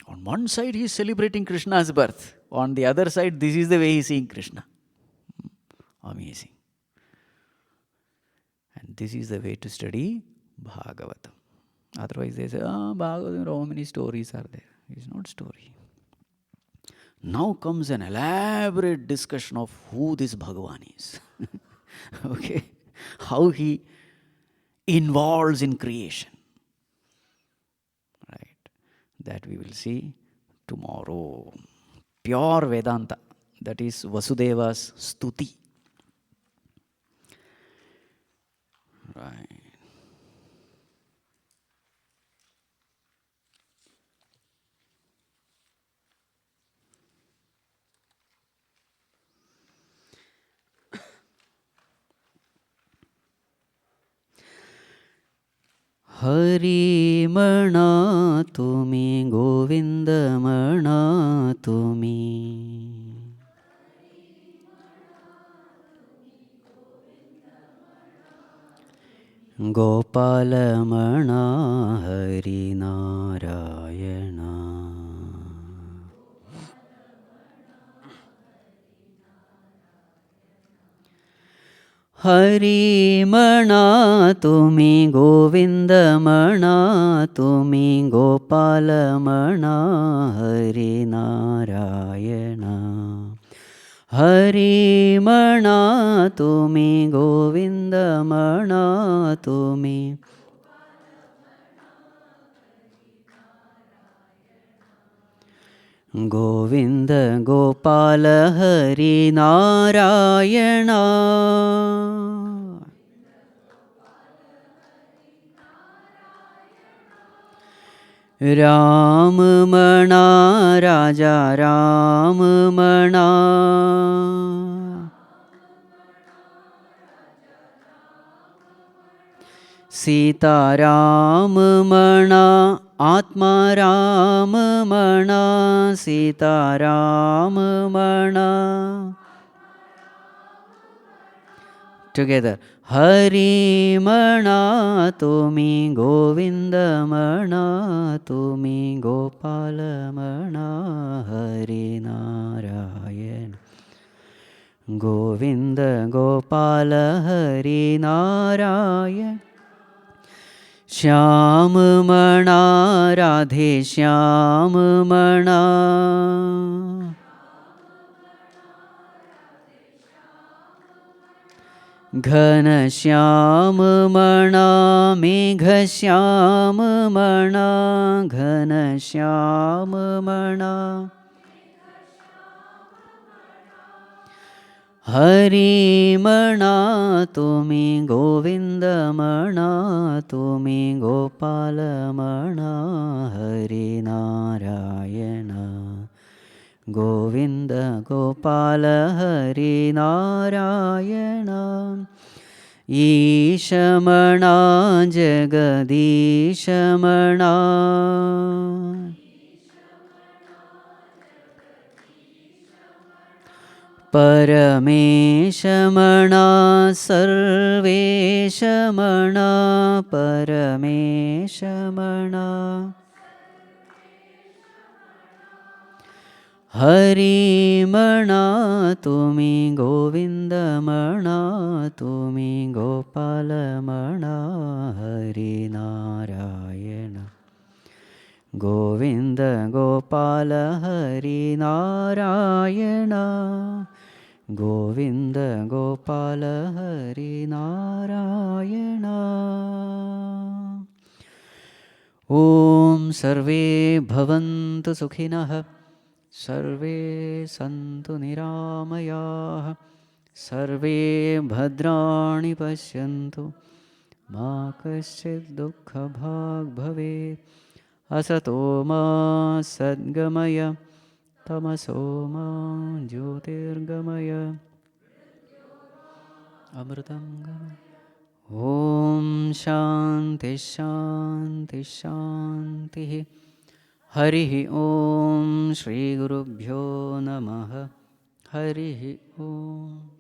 On one side, he is celebrating Krishna's birth. On the other side, this is the way he is seeing Krishna. Amazing. And this is the way to study Bhagavatam. Otherwise, they say, Bhagavatam, how many stories are there? It's not story. Now comes an elaborate discussion of who this Bhagavan is. Okay? How he involves in creation. Right? That we will see tomorrow. Pure Vedanta. That is Vasudeva's Stuti. Right. Hari Mana Tumi Govinda Mana Tumi Gopala Mana Hari Narayana Hari Mana Tumi Govinda Mana Tumi Gopala Mana Hari Narayana Hari Mana Tumi Govinda Mana Tumi Govinda Gopala Hari Narayana Ram Mana Raja Ram Mana Sita Ram Mana Atma Ram Mana Sita Ram Mana Together Hari Mana Tumi Govinda Mana Tumi Gopala Mana Hari Narayana Govinda Gopala Hari Narayana Shyam Mana Radhe Shyam Mana Ghana Shyam Mana Megha Shyam Mana Ghana Shyam Mana Hari Mana Tumi Govinda Mana Tumi Gopala Mana Hari Narayana Govinda Gopala Hari Narayana Ishamana Jagadishamana Parameshamana Sarveshamana Parameshamana Hari Mana Tumi Govinda Mana Tumi Gopala Mana Hari Narayana Govinda Gopala Hari Narayana Govind Gopal Hari Narayan. ॐ सर्वे भवन्तु सुखिनः, सर्वे सन्तु निरामयाः, सर्वे भद्राणि पश्यन्तु, मा कश्चित् दुःखभाग् भवेत्। असतो मा सद्गमय, तमसो मा ज्योतिर्गमय, अमृतं गमय। ॐ शान्ति शान्ति शान्तिः। हरिः ॐ श्रीगुरुभ्यो नमः। हरिः ॐ।